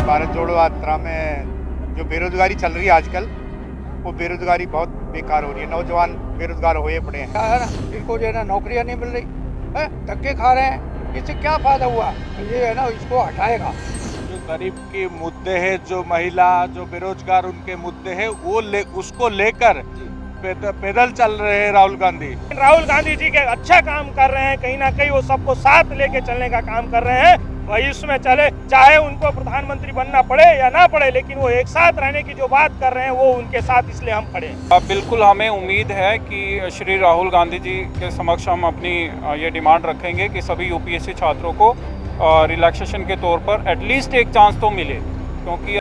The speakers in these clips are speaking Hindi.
भारत जोड़ो यात्रा में जो बेरोजगारी चल रही है आजकल, वो बेरोजगारी बहुत बेकार हो रही है। नौजवान बेरोजगार होए पड़े हैं। क्या है ना, इनको जो है ना नौकरियां नहीं मिल रही है, धक्के खा रहे हैं। इससे क्या फायदा हुआ? ये है ना, इसको हटाएगा। जो गरीब के मुद्दे हैं, जो महिला, जो बेरोजगार उनके मुद्दे हैं, उसको लेकर पैदल चल रहे हैं राहुल गांधी जी के अच्छा काम कर रहे हैं, कहीं ना कहीं वो सबको साथ लेके चलने का काम कर रहे हैं। वही उसमें चले, चाहे उनको प्रधानमंत्री बनना पड़े या ना पड़े, लेकिन वो एक साथ रहने की जो बात कर रहे हैं वो उनके साथ, इसलिए हम खड़े हैं। बिल्कुल हमें उम्मीद है कि श्री राहुल गांधी जी के समक्ष हम अपनी ये डिमांड रखेंगे कि सभी यूपीएससी छात्रों को रिलैक्सेशन के तौर पर एटलीस्ट एक चांस तो मिले, क्योंकि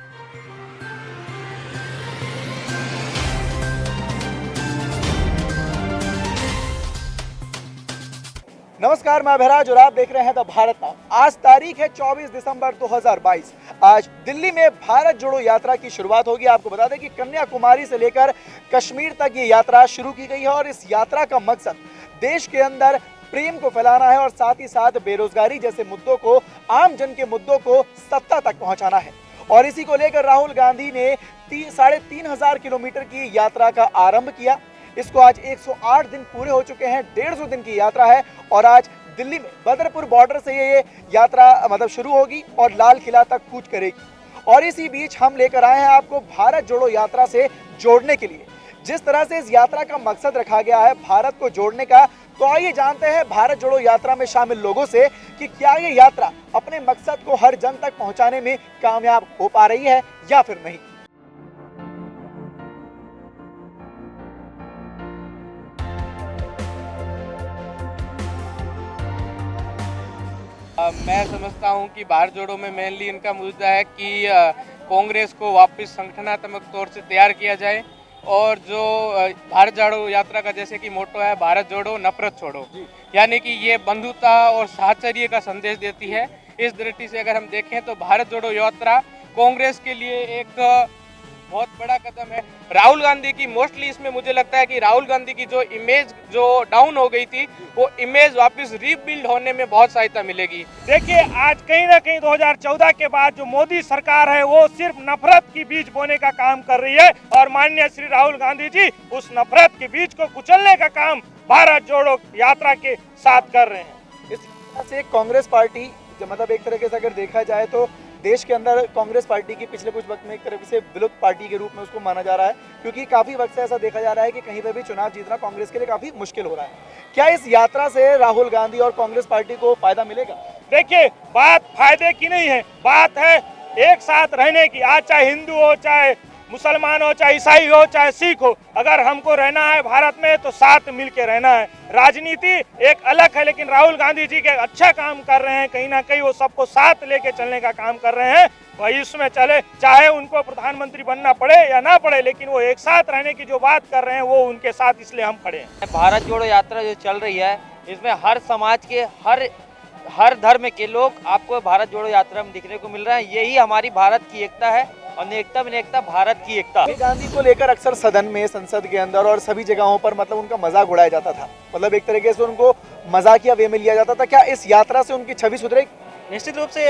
नमस्कार, मैं अभयराज और आप देख रहे हैं द भारत नाउ। आज तारीख है 24 दिसंबर 2022। आज दिल्ली में भारत जोड़ो यात्रा की शुरुआत होगी। आपको बता दें कि कन्याकुमारी से लेकर कश्मीर तक ये यात्रा शुरू की गई है और इस यात्रा का मकसद देश के अंदर प्रेम को फैलाना है और साथ ही साथ बेरोजगारी जैसे मुद्दों को, आम जन के मुद्दों को सत्ता तक पहुंचाना है। और इसी को लेकर राहुल गांधी ने 3,500 किलोमीटर की यात्रा का आरंभ किया। इसको आज 108 दिन पूरे हो चुके हैं, 150 दिन की यात्रा है और आज दिल्ली में बदरपुर बॉर्डर से ये यात्रा शुरू होगी और लाल किला तक कूच करेगी। और इसी बीच हम लेकर आए हैं आपको भारत जोड़ो यात्रा से जोड़ने के लिए। जिस तरह से इस यात्रा का मकसद रखा गया है भारत को जोड़ने का, तो आइए जानते हैं भारत जोड़ो यात्रा में शामिल लोगों से कि क्या ये यात्रा अपने मकसद को हर जन तक पहुंचाने में कामयाब हो पा रही है या फिर नहीं। मैं समझता हूं कि भारत जोड़ो में मेनली इनका मुद्दा है कि कांग्रेस को वापस संगठनात्मक तौर से तैयार किया जाए और जो भारत जोड़ो यात्रा का जैसे कि मोटो है भारत जोड़ो नफरत छोड़ो, यानी कि ये बंधुता और साहचर्य का संदेश देती है। इस दृष्टि से अगर हम देखें तो भारत जोड़ो यात्रा कांग्रेस के लिए एक बहुत बड़ा कदम है। राहुल गांधी की मोस्टली इसमें मुझे लगता है कि राहुल गांधी की जो इमेज जो डाउन हो गई थी, वो इमेज वापस रीबिल्ड होने में बहुत सहायता मिलेगी। देखिए, आज कहीं ना कहीं 2014 के बाद जो मोदी सरकार है वो सिर्फ नफरत की बीज बोने का काम कर रही है और माननीय श्री राहुल गांधी जी उस नफरत के बीज को कुचलने का काम भारत जोड़ो यात्रा के साथ कर रहे हैं। इस तरह से कांग्रेस पार्टी मतलब एक तरीके से अगर देखा जाए तो देश के अंदर कांग्रेस पार्टी की पिछले कुछ वक्त में एक तरह से विलुप्त पार्टी के रूप में उसको माना जा रहा है, क्योंकि काफी वक्त से ऐसा देखा जा रहा है कि कहीं पर भी चुनाव जीतना कांग्रेस के लिए काफी मुश्किल हो रहा है। क्या इस यात्रा से राहुल गांधी और कांग्रेस पार्टी को फायदा मिलेगा? देखिए, बात फायदे की नहीं है, बात है एक साथ रहने की। आज चाहे हिंदू हो, चाहे मुसलमान हो, चाहे ईसाई हो, चाहे सिख हो, अगर हमको रहना है भारत में तो साथ मिलके रहना है। राजनीति एक अलग है, लेकिन राहुल गांधी जी के अच्छा काम कर रहे हैं, कहीं ना कहीं वो सबको साथ लेके चलने का काम कर रहे हैं। वही उसमें चले, चाहे उनको प्रधानमंत्री बनना पड़े या ना पड़े, लेकिन वो एक साथ रहने की जो बात कर रहे हैं वो उनके साथ, इसलिए हम खड़े हैं। भारत जोड़ो यात्रा जो चल रही है, इसमें हर समाज के हर धर्म के लोग आपको भारत जोड़ो यात्रा में दिखने को मिल रहे हैं। यही हमारी भारत की एकता है और नेकता में नेकता भारत की एकता। गांधी को लेकर अक्सर सदन में, संसद के अंदर और सभी जगहों पर मतलब उनका मजाक उड़ाया जाता था, मतलब एक तरीके से उनको मजाकिया वे में लिया जाता था। क्या इस यात्रा से उनकी छवि सुधरेगी? निश्चित रूप से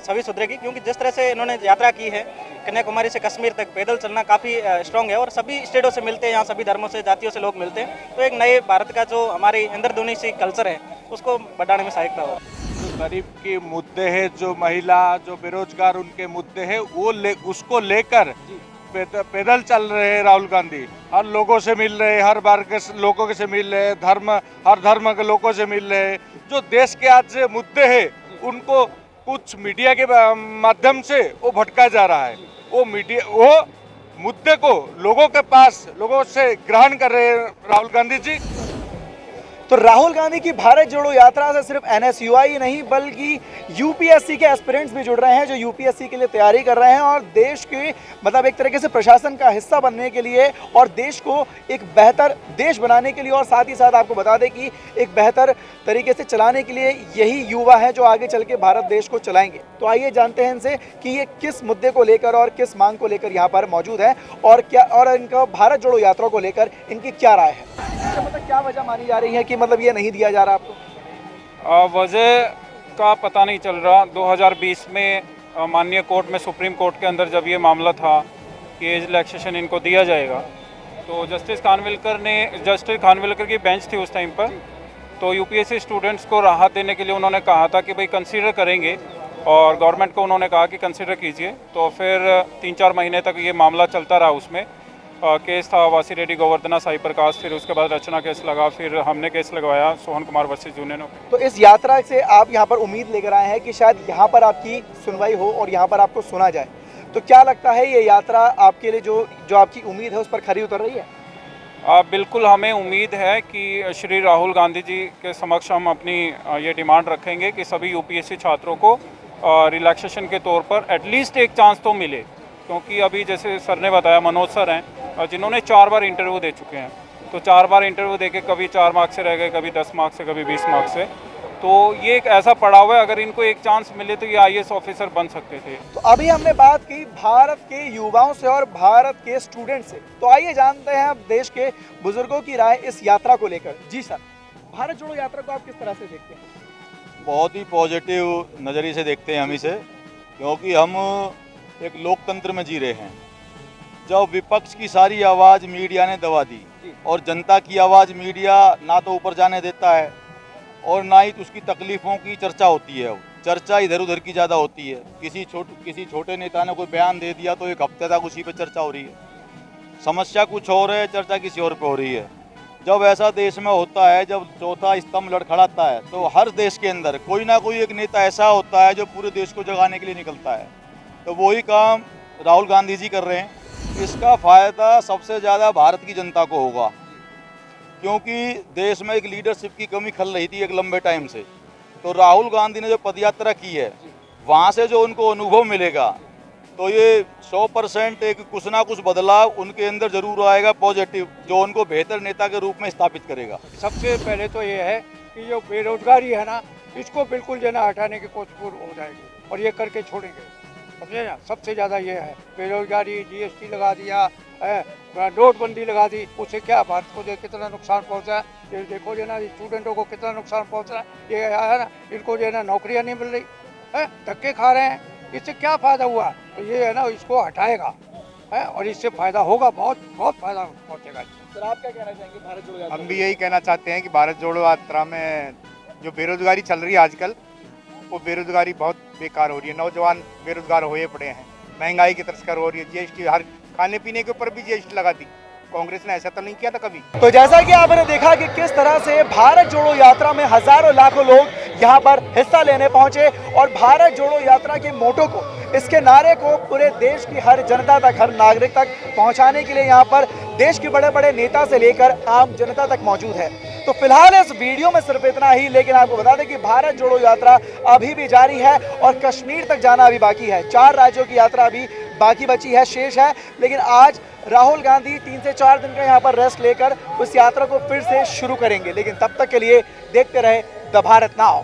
छवि सुधरेगी, क्योंकि जिस तरह से इन्होंने यात्रा की है कन्याकुमारी से कश्मीर तक पैदल चलना काफ़ी स्ट्रॉन्ग है और सभी स्टेटों से मिलते हैं, यहाँ सभी धर्मों से, जातियों से लोग मिलते हैं, तो एक नए भारत का जो हमारी इंद्रधनुषी सी कल्चर है उसको बढ़ाने में सहायता हो। जो गरीब के मुद्दे हैं, जो महिला, जो बेरोजगार उनके मुद्दे हैं, उसको लेकर पैदल चल रहे हैं राहुल गांधी। हर लोगों से मिल रहे, हर बार के लोगों से मिल रहे, हर धर्म के लोगों से मिल रहे। जो देश के आज मुद्दे हैं उनको कुछ मीडिया के माध्यम से वो भटका जा रहा है। वो मुद्दे को लोगों से ग्रहण कर रहे हैं राहुल गांधी जी। तो राहुल गांधी की भारत जोड़ो यात्रा से सिर्फ एनएसयूआई ही नहीं बल्कि यूपीएससी के एस्पिरेंट्स भी जुड़ रहे हैं, जो यूपीएससी के लिए तैयारी कर रहे हैं और देश के मतलब एक तरीके से प्रशासन का हिस्सा बनने के लिए और देश को एक बेहतर देश बनाने के लिए, और साथ ही साथ आपको बता दें कि एक बेहतर तरीके से चलाने के लिए यही युवा है जो आगे चल के भारत देश को चलाएंगे। तो आइए जानते हैं इनसे कि ये किस मुद्दे को लेकर और किस मांग को लेकर यहाँ पर मौजूद है और इनका भारत जोड़ो यात्रा को लेकर इनकी क्या राय है। मतलब क्या वजह मानी जा रही है कि मतलब ये नहीं दिया जा रहा आपको? वजह का पता नहीं चल रहा। 2020 में माननीय कोर्ट में, सुप्रीम कोर्ट के अंदर जब ये मामला था कि एज रिलैक्सेशन इनको दिया जाएगा, तो जस्टिस खानविलकर की बेंच थी उस टाइम पर, तो यूपीएससी स्टूडेंट्स को राहत देने के लिए उन्होंने कहा था कि भाई कंसीडर करेंगे, और गवर्नमेंट को उन्होंने कहा कि कंसीडर कीजिए। तो फिर 3-4 महीने तक ये मामला चलता रहा। उसमें केस था वासी रेड्डी गोवर्धना साई प्रकाश, फिर उसके बाद रचना केस लगा, फिर हमने केस लगवाया Sohan Kumar versus union of. तो इस यात्रा से आप यहाँ पर उम्मीद लेकर आए हैं कि शायद यहाँ पर आपकी सुनवाई हो और यहाँ पर आपको सुना जाए, तो क्या लगता है ये यात्रा आपके लिए जो आपकी उम्मीद है उस पर खरी उतर रही है? बिल्कुल, हमें उम्मीद है कि श्री राहुल गांधी जी के समक्ष हम अपनी ये डिमांड रखेंगे कि सभी यूपीएससी छात्रों को रिलैक्सेशन के तौर पर एटलीस्ट एक चांस तो मिले, क्योंकि अभी जैसे सर ने बताया, मनोज सर हैं जिन्होंने 4 बार इंटरव्यू दे चुके हैं, तो 4 बार इंटरव्यू देके कभी 4 मार्क्स से रह गए, कभी 10 मार्क्स से, कभी 20 मार्क्स से। तो ये एक ऐसा पड़ाव है, अगर इनको एक चांस मिले तो ये IAS ऑफिसर बन सकते थे। तो अभी हमने बात की भारत के युवाओं से और भारत के स्टूडेंट से, तो आइए जानते हैं अब देश के बुजुर्गों की राय इस यात्रा को लेकर। जी सर, भारत जोड़ो यात्रा को आप किस तरह से देखते हैं? बहुत ही पॉजिटिव नज़रिए से देखते हैं हम इसे, क्योंकि हम एक लोकतंत्र में जी रहे हैं। जब विपक्ष की सारी आवाज़ मीडिया ने दबा दी और जनता की आवाज़ मीडिया ना तो ऊपर जाने देता है और ना ही उसकी तकलीफ़ों की चर्चा होती है, चर्चा इधर उधर की ज़्यादा होती है। किसी छोटे नेता ने कोई बयान दे दिया तो एक हफ्ते तक उसी पे चर्चा हो रही है। समस्या कुछ और है, चर्चा किसी और पे हो रही है। जब ऐसा देश में होता है, जब चौथा स्तंभ लड़खड़ाता है, तो हर देश के अंदर कोई ना कोई एक नेता ऐसा होता है जो पूरे देश को जगाने के लिए निकलता है। तो वही काम राहुल गांधी जी कर रहे हैं। इसका फ़ायदा सबसे ज़्यादा भारत की जनता को होगा, क्योंकि देश में एक लीडरशिप की कमी खल रही थी एक लंबे टाइम से। तो राहुल गांधी ने जो पदयात्रा की है, वहाँ से जो उनको अनुभव मिलेगा, तो ये 100% एक कुछ ना कुछ बदलाव उनके अंदर जरूर आएगा पॉजिटिव, जो उनको बेहतर नेता के रूप में स्थापित करेगा। सबसे पहले तो ये है कि जो बेरोजगारी है ना, इसको बिल्कुल जो ना हटाने की कोशिश हो जाएगी और ये करके छोड़ेंगे, समझे ना। सबसे ज़्यादा ये है बेरोजगारी, GST लगा दिया है, नोटबंदी लगा दी, उससे क्या भारत को जो कितना नुकसान पहुंचा। ये देखो जो ना स्टूडेंटों को कितना नुकसान पहुंचा। ये है ना, इनको जो ना नौकरियां नहीं मिल रही है, धक्के खा रहे हैं, इससे क्या फ़ायदा हुआ? तो ये है ना, इसको हटाएगा है और इससे फ़ायदा होगा, बहुत फ़ायदा पहुँचेगा। सर आप क्या कहना चाहेंगे भारत जोड़ो यात्रा? हम भी यही कहना चाहते हैं कि भारत जोड़ो यात्रा में जो बेरोजगारी चल रही है आजकल, वो बेरोजगारी बहुत बेकार हो रही है। नौजवान बेरोजगार हुए पड़े हैं, महंगाई की तस्कर हो रही है, GST हर खाने पीने के ऊपर भी GST लगा दी। कांग्रेस ने ऐसा तो नहीं किया था कभी। तो जैसा कि आपने देखा कि किस तरह से भारत जोड़ो यात्रा में हजारों लाखों लोग यहाँ पर हिस्सा लेने पहुंचे और भारत जोड़ो यात्रा के मोटो को, इसके नारे को पूरे देश की हर जनता तक, हर नागरिक तक पहुंचाने के लिए यहाँ पर देश के बड़े बड़े नेता से लेकर आम जनता तक मौजूद है। तो फिलहाल इस वीडियो में सिर्फ इतना ही, लेकिन आपको बता दें कि भारत जोड़ो यात्रा अभी भी जारी है और कश्मीर तक जाना अभी बाकी है। 4 राज्यों की यात्रा अभी बाकी बची है, शेष है। लेकिन आज राहुल गांधी 3 से 4 दिन का यहाँ पर रेस्ट लेकर उस यात्रा को फिर से शुरू करेंगे। लेकिन तब तक के लिए देखते रहे द भारत नाउ।